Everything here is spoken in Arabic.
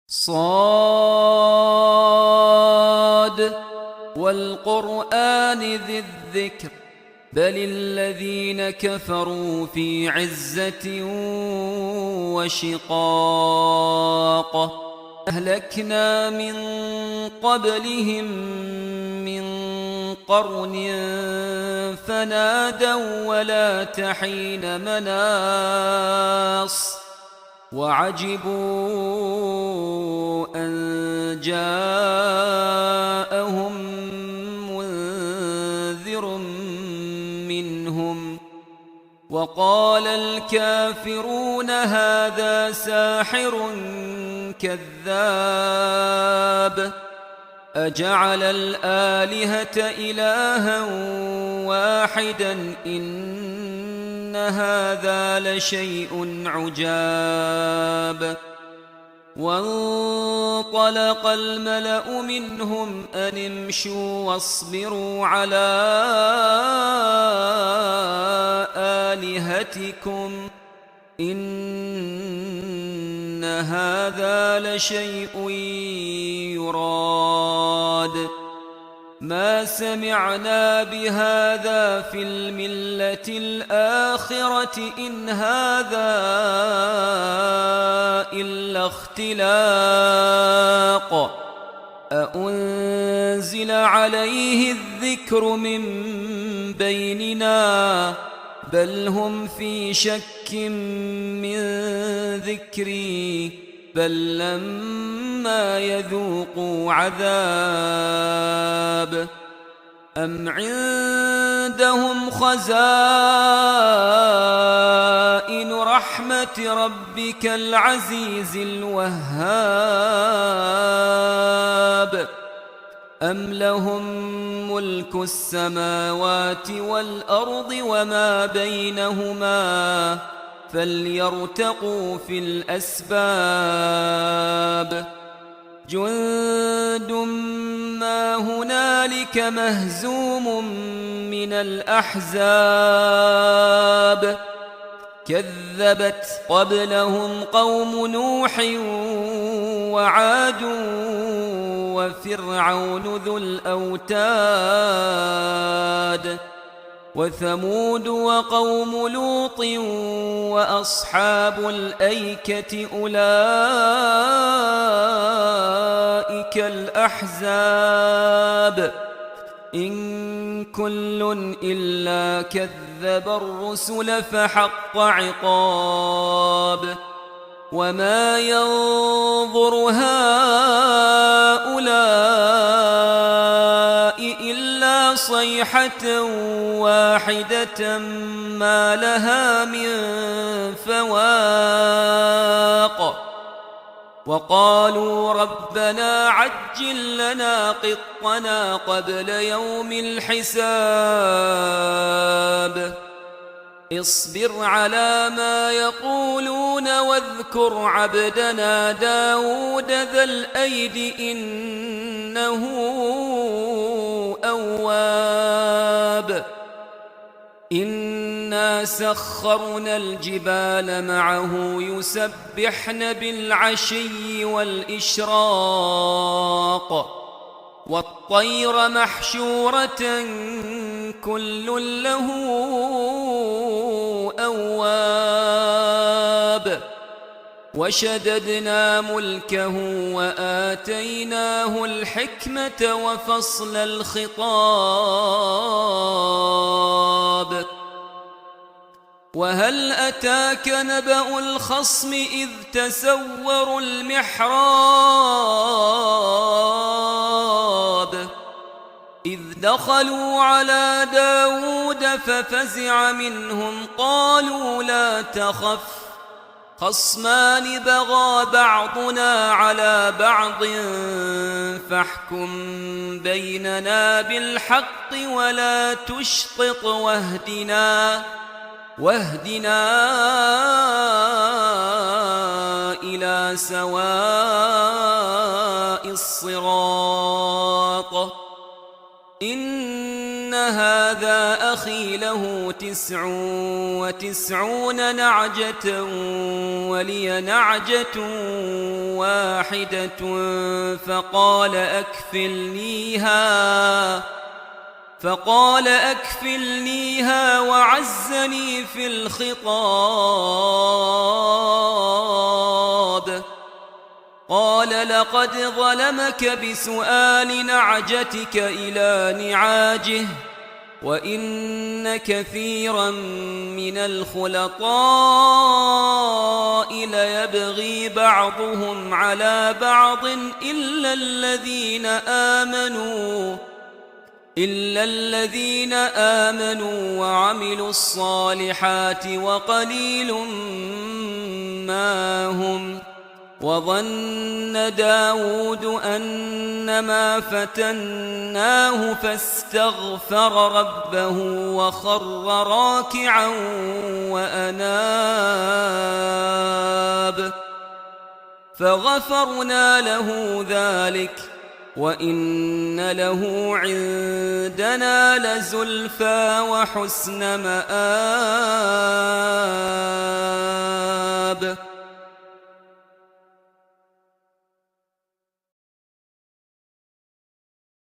صاد والقرآن ذي الذكر بل الذين كفروا في عزة وشقاق أهلكنا من قبلهم من قرن فنادوا ولا تحين مناص وعجبوا أن جاءهم منذر منهم وقال الكافرون هذا ساحر كذاب أجعل الآلهة إلها واحدا إن هذا لشيء عجاب وانطلق الملأ منهم أن امشوا واصبروا على آلهتكم إن هذا لشيء يراد ما سمعنا بهذا في الملة الآخرة إن هذا إلا اختلاق أأنزل عليه الذكر من بيننا بل هم في شك من ذكري بل لما يذوقوا عذاب أم عندهم خزائن رحمة ربك العزيز الوهاب أم لهم ملك السماوات والأرض وما بينهما فليرتقوا في الأسباب جند ما هنالك مهزوم من الأحزاب كذبت قبلهم قوم نوح وعاد وفرعون ذو الأوتاد وثمود وقوم لوط وأصحاب الأيكة أولئك الأحزاب إن كل إلا كذب الرسل فحق عقاب وما ينظر هؤلاء إلا صيحة واحدة ما لها من فواق وقالوا ربنا عجل لنا قطنا قبل يوم الحساب اصبر على ما يقولون واذكر عبدنا داود ذا الأيد إنه أواب إنا سخرنا الجبال معه يسبحن بالعشي والإشراق والطير محشورة كل له أواب وشددنا ملكه وآتيناه الحكمة وفصل الخطاب وهل أتاك نبأ الخصم إذ تسوروا المحراب إذ دخلوا على داود ففزع منهم قالوا لا تخف خصمان بغى بعضنا على بعض فاحكم بيننا بالحق ولا تشطط واهدنا إلى سواء الصراط إن هذا أخي له 99 نعجة ولي نعجة واحدة فقال أكفلنيها وعزني في الخطاب. قال لقد ظلمك بسؤال نعجتك إلى نعاجه وإن كثيرا من الخلطاء ليبغي بعضهم على بعض إلا الذين آمنوا وعملوا الصالحات وقليل ما هم. وظن داود أنما فتناه فاستغفر ربه وخر راكعا وأناب فغفرنا له ذلك وإن له عندنا لزلفى وحسن مآب.